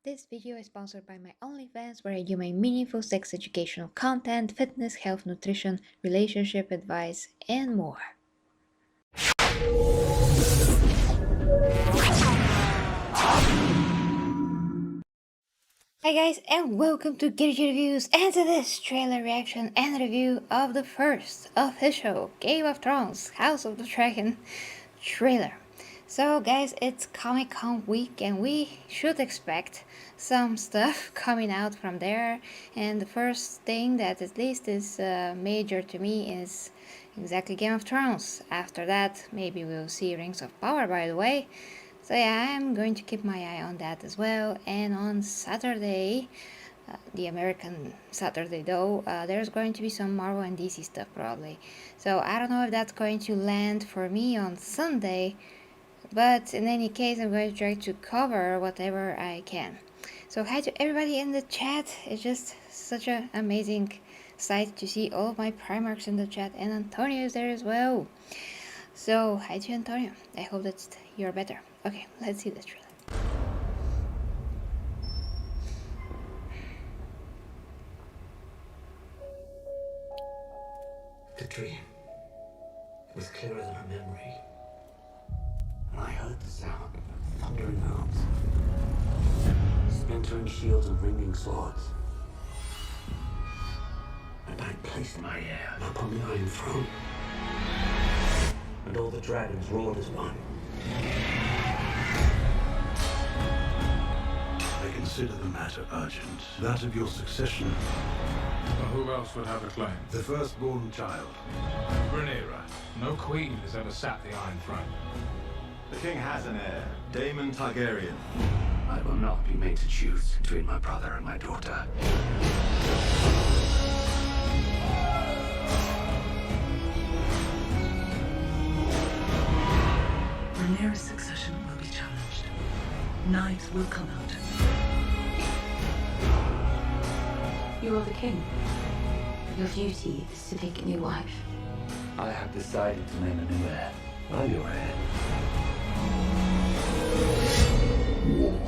This video is sponsored by my OnlyFans, where I do my meaningful sex educational content, fitness, health, nutrition, relationship advice, and more. Hi guys, and welcome to Giddy Reviews, and to this trailer reaction and review of the first official Game of Thrones House of the Dragon trailer. So guys, it's Comic-Con week and we should expect some stuff coming out from there, and the first thing that at least is major to me is exactly Game of Thrones. After that, maybe we'll see Rings of Power, by the way. So yeah, I'm going to keep my eye on that as well. And on Saturday, the American Saturday though, there's going to be some Marvel and DC stuff probably. So I don't know if that's going to land for me on Sunday, but in any case, I'm going to try to cover whatever I can. So hi to everybody in the chat. It's just such an amazing sight to see all of my Primarchs in the chat, and Antonio is there as well. So hi to Antonio. I hope that you're better. Okay, let's see this trailer. The dream was clearer than a memory. And I heard the sound of thundering arms, splintering shields and ringing swords. And I placed my heir upon the Iron Throne. And all the dragons roared as one. I consider the matter urgent. That of your succession. Well, who else would have a claim? The firstborn child. Rhaenyra. No queen has ever sat the Iron Throne. The king has an heir, Daemon Targaryen. I will not be made to choose between my brother and my daughter. Rhaenyra's succession will be challenged. Knives will come out. You are the king. Your duty is to pick a new wife. I have decided to name a new heir. I'm your heir. War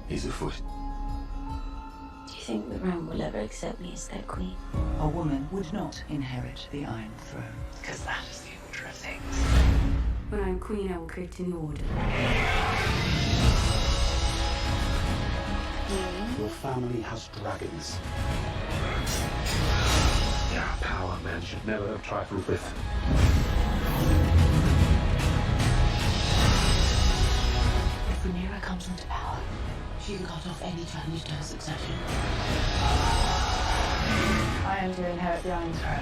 is afoot. Do you think the realm will ever accept me as their queen? A woman would not inherit the Iron Throne, because that is the order of things. When I'm queen, I will create a new order. Your family has dragons. They are a power men should never have trifled with. If Rhaenyra comes into power, she can cut off any challenge to her succession. I am to inherit the Iron Throne.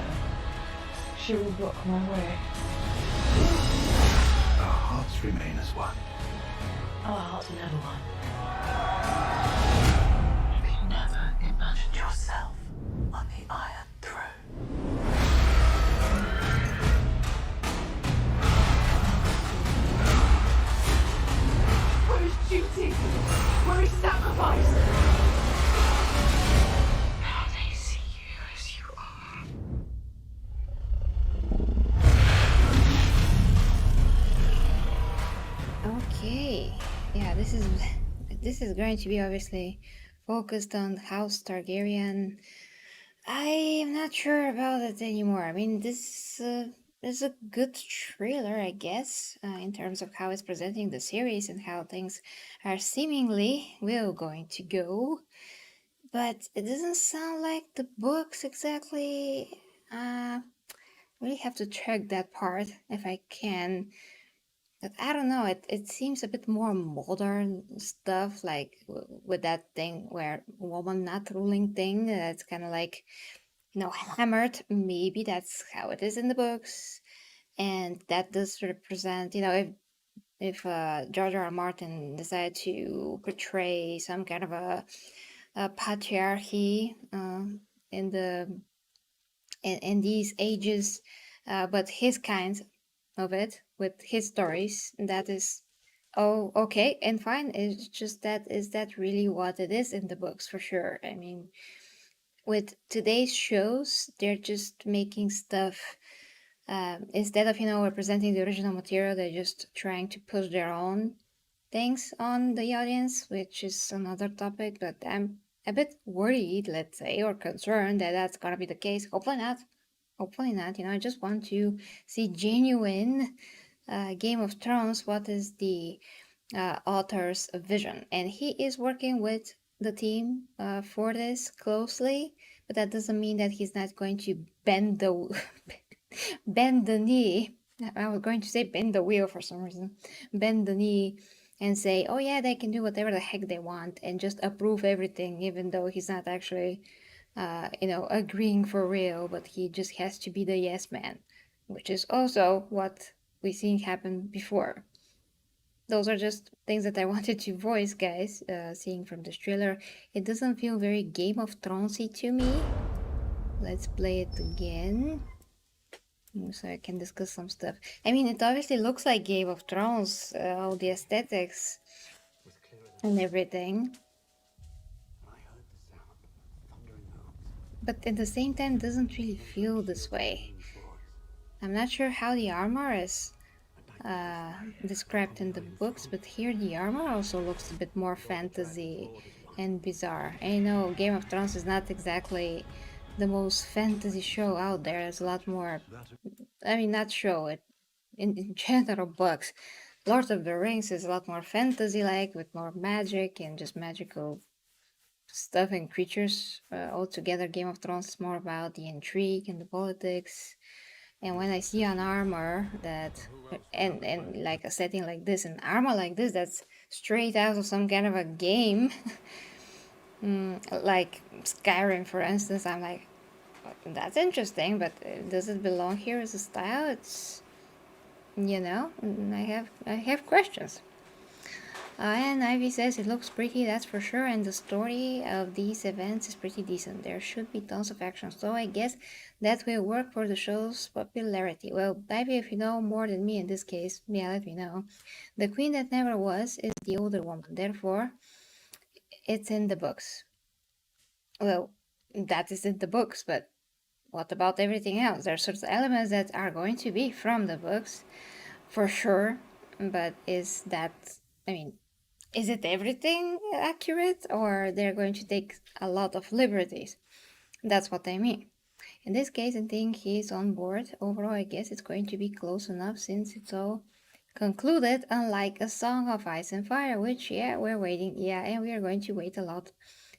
She will block my way. Our hearts remain as one. Our hearts are never one. You never imagined yourself on the Iron Throne. Where is duty? Where is sacrifice? Now they see you as you are. Okay, yeah, this is going to be obviously focused on House Targaryen. I am not sure about it anymore. I mean, this is a good trailer, I guess, in terms of how it's presenting the series and how things are seemingly will going to go. But it doesn't sound like the books exactly. Really have to check that part if I can. But I don't know, it seems a bit more modern stuff, like with that thing where woman not ruling thing, that's kind of like, hammered. Maybe that's how it is in the books. And that does represent, if George R. R. Martin decided to portray some kind of a patriarchy in these ages, but his kind of it with his stories, that is okay and fine. It's just that, is that really what it is in the books? For sure. I mean, with today's shows, they're just making stuff, instead of representing the original material, they're just trying to push their own things on the audience, which is another topic, but I'm a bit worried, let's say, or concerned that that's gonna be the case. Hopefully not. Hopefully not. I just want to see genuine Game of Thrones. What is the author's vision? And he is working with the team for this closely, but that doesn't mean that he's not going to bend the bend the knee. I was going to say bend the wheel for some reason. Bend the knee and say, oh yeah, they can do whatever the heck they want and just approve everything, even though he's not actually, agreeing for real, but he just has to be the yes man, which is also what we seen happen before. Those are just things that I wanted to voice, guys. Seeing from this trailer, it doesn't feel very Game of Thronesy to me. Let's play it again so I can discuss some stuff. I mean, it obviously looks like Game of Thrones, all the aesthetics was clearer than and everything, and I heard the sound of thundering hooves. but at the same time, doesn't really feel this way. I'm not sure how the armor is described in the books, but here the armor also looks a bit more fantasy and bizarre. And you know, Game of Thrones is not exactly the most fantasy show out there. There's a lot more, I mean, not show it, in general books. Lord of the Rings is a lot more fantasy-like, with more magic and just magical stuff and creatures altogether. Game of Thrones is more about the intrigue and the politics. And when I see an armor that, and like a setting like this, an armor like this, that's straight out of some kind of a game, like Skyrim, for instance, I'm like, that's interesting, but does it belong here as a style? It's, I have questions. And Ivy says it looks pretty, that's for sure, and the story of these events is pretty decent. There should be tons of action, so I guess that will work for the show's popularity. Well, Ivy, if you know more than me in this case, yeah, let me know. The queen that never was is the older woman, therefore, it's in the books. Well, that is in the books, but what about everything else? There are certain elements that are going to be from the books, for sure, but is that, I mean, is it everything accurate, or they're going to take a lot of liberties? That's what I mean. In this case, I think he's on board. Overall, I guess it's going to be close enough since it's all concluded, unlike A Song of Ice and Fire, which, yeah, we're waiting. Yeah, and we are going to wait a lot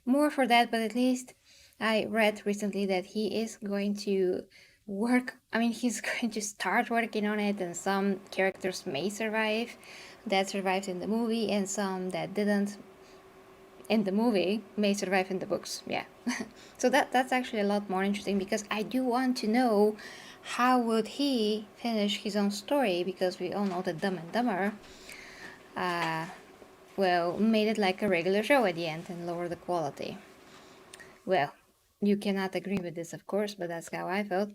more for that, but at least I read recently that he is going to work. I mean, he's going to start working on it, and some characters may survive that survived in the movie, and some that didn't in the movie may survive in the books. Yeah. So that's actually a lot more interesting, because I do want to know how would he finish his own story, because we all know that Dumb and Dumber made it like a regular show at the end and lowered the quality. Well, you cannot agree with this, of course, but that's how I felt.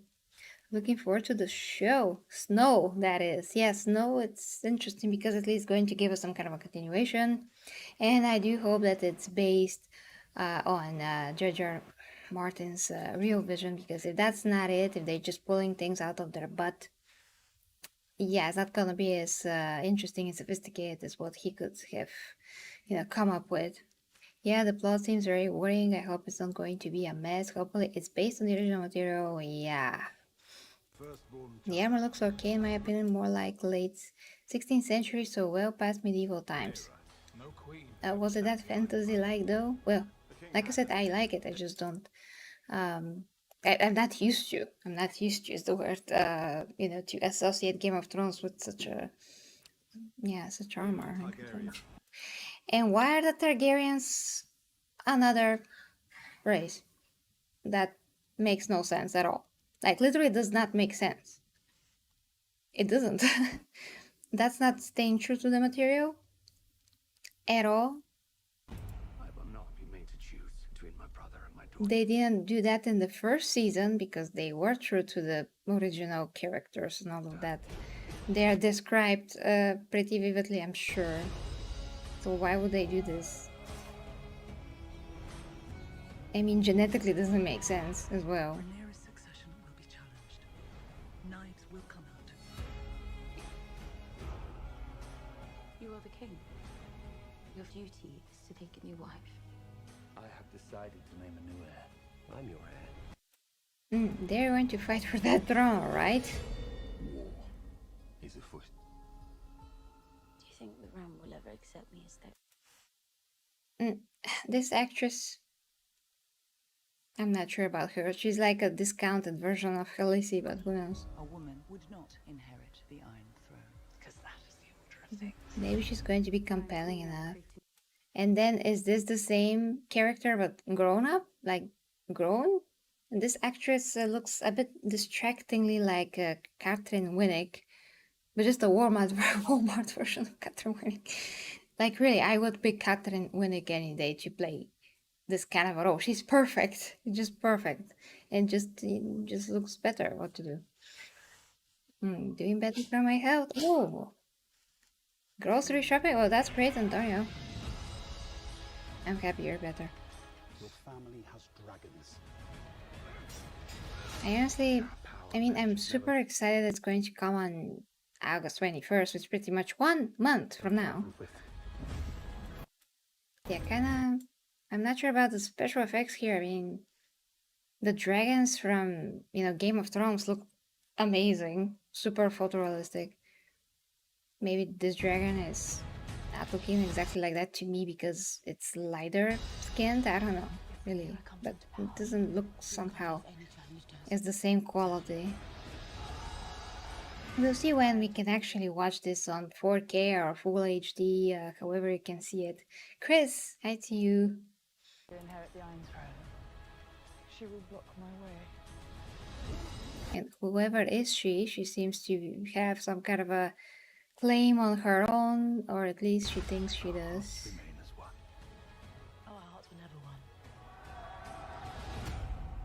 Looking forward to the show. Snow, that is. Yeah, Snow, it's interesting because at least going to give us some kind of a continuation. And I do hope that it's based on George R. Martin's real vision, because if that's not it, if they're just pulling things out of their butt, yeah, it's not gonna be as interesting and sophisticated as what he could have, come up with. Yeah, the plot seems very worrying. I hope it's not going to be a mess. Hopefully it's based on the original material. Yeah. The armor looks okay in my opinion, more like late 16th century, so well past medieval times. No queen. Was it that fantasy-like though? Well, like I said, I like it. I just don't. I'm not used to. I'm not used to is the word. To associate Game of Thrones with such armor. And why are the Targaryens another race? That makes no sense at all. Like, literally does not make sense. It doesn't. That's not staying true to the material at all. I will not be made to choose between my brother and my daughter. They didn't do that in the first season because they were true to the original characters and all of that. They are described pretty vividly, I'm sure. So why would they do this? I mean, genetically doesn't make sense as well. Rhaenyra's succession will be challenged. Knives will come out. You are the king. Your duty is to take a new wife. I have decided to name a new heir. I'm your heir. They're going to fight for that throne, right? War is afoot. Do you think the realm will ever accept me as their... This actress, I'm not sure about her. She's like a discounted version of Khaleesi, but who knows? A woman would not inherit the Iron Throne, because that is the order of things. Maybe she's going to be compelling enough. And then is this the same character but grown up? Like grown? And this actress looks a bit distractingly like Catherine Winnick, but just a Walmart version of Catherine Winnick. Like really, I would pick Catherine Winnick any day to play this kind of a role. She's perfect, just perfect, and just looks better. What to do? Doing better for my health. Oh, grocery shopping. Oh, that's great, Antonio. I'm happy you're better. Your family has dragons. I mean, I'm super excited it's going to come on August 21st, which is pretty much 1 month from now. Yeah, kinda. I'm not sure about the special effects here. I mean, the dragons from, Game of Thrones look amazing, super photorealistic. Maybe this dragon is not looking exactly like that to me because it's lighter skinned. I don't know, really, but it doesn't look somehow as the same quality. We'll see when we can actually watch this on 4K or full HD, however you can see it. Chris, hi to you. To inherit the Iron Throne, she will block my way. And whoever is she seems to have some kind of a claim on her own, or at least she thinks she does. Remain as one. Our hearts were never one.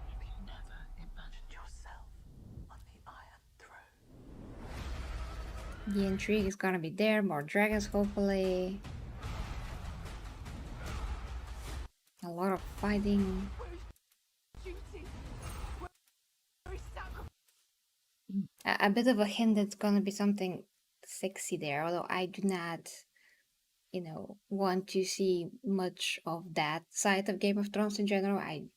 You can never imagine yourself on the Iron Throne. The intrigue is gonna be there, more dragons hopefully. A lot of fighting. A bit of a hint that's gonna be something sexy there, although I do not, want to see much of that side of Game of Thrones in general. I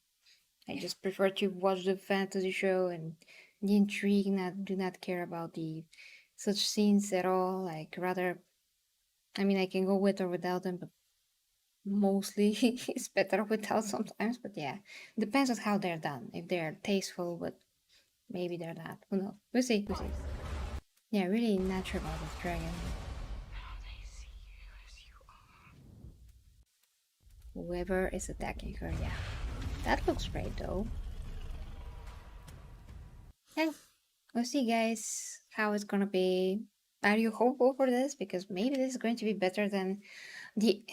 just prefer to watch the fantasy show and the intrigue, do not care about the such scenes at all. Like rather, I mean, I can go with or without them, but mostly it's better without sometimes. But yeah, depends on how they're done. If they're tasteful, but maybe they're not. Who knows? We'll see. Yeah, really not sure about this dragon. They see you as you are. Whoever is attacking her, yeah. That looks great though. Yeah, we'll see guys how it's gonna be. Are you hopeful for this? Because maybe this is going to be better than the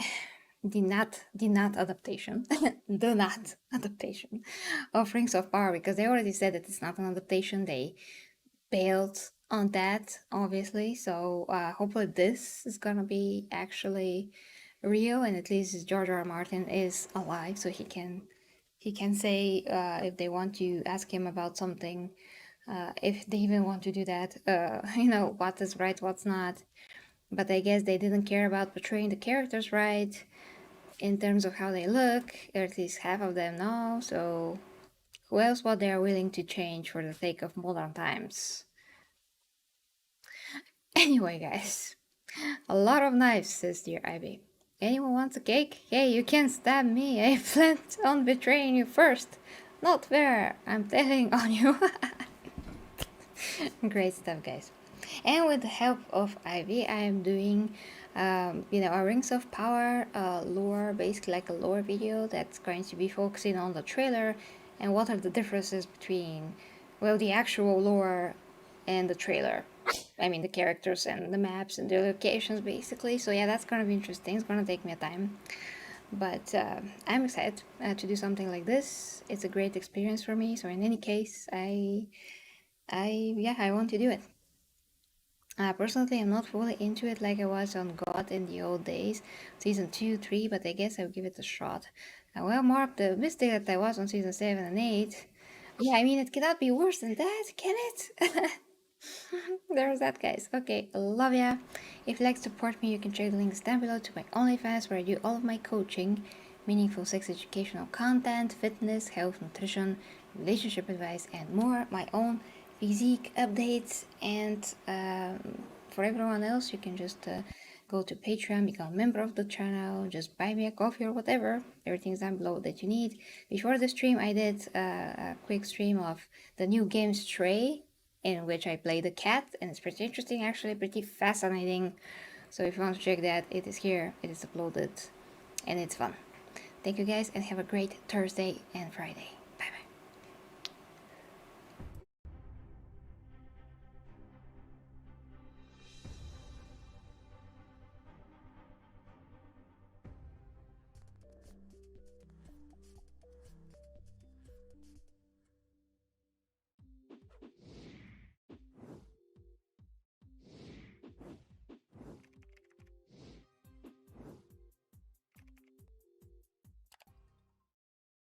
not adaptation. The not adaptation of Rings of Power, because they already said that it's not an adaptation. They bailed on that, obviously. So hopefully this is gonna be actually real, and at least George R. R. Martin is alive, so he can say if they want to ask him about something, if they even want to do that, what is right, what's not. But I guess they didn't care about portraying the characters right in terms of how they look, or at least half of them know. So who else what they are willing to change for the sake of modern times? Anyway, guys, a lot of knives, says dear Ivy. Anyone wants a cake? Hey, you can't stab me. I planned on betraying you first. Not fair. I'm telling on you. Great stuff, guys. And with the help of Ivy, I am doing, a Rings of Power lore, basically like a lore video that's going to be focusing on the trailer and what are the differences between, well, the actual lore and the trailer. I mean, the characters and the maps and the locations, basically. So yeah, that's gonna be interesting. It's gonna take me a time, but I'm excited to do something like this. It's a great experience for me. So in any case, I want to do it. Personally, I'm not fully into it like I was on God in the old days, season 2, 3, but I guess I'll give it a shot. Well, more optimistic that I was on season 7 and 8. Yeah, I mean, it cannot be worse than that, can it? There's that, guys. Okay, love ya. If you'd like to support me, you can check the links down below to my OnlyFans, where I do all of my coaching, meaningful sex educational content, fitness, health, nutrition, relationship advice, and more. My own physique updates, and for everyone else, you can just go to Patreon, become a member of the channel, just buy me a coffee or whatever. Everything's down below that you need. Before the stream, I did a quick stream of the new game Stray, in which I play the cat, and it's pretty interesting, actually, pretty fascinating. So if you want to check that, it is here, it is uploaded, and it's fun. Thank you guys, and have a great Thursday and Friday.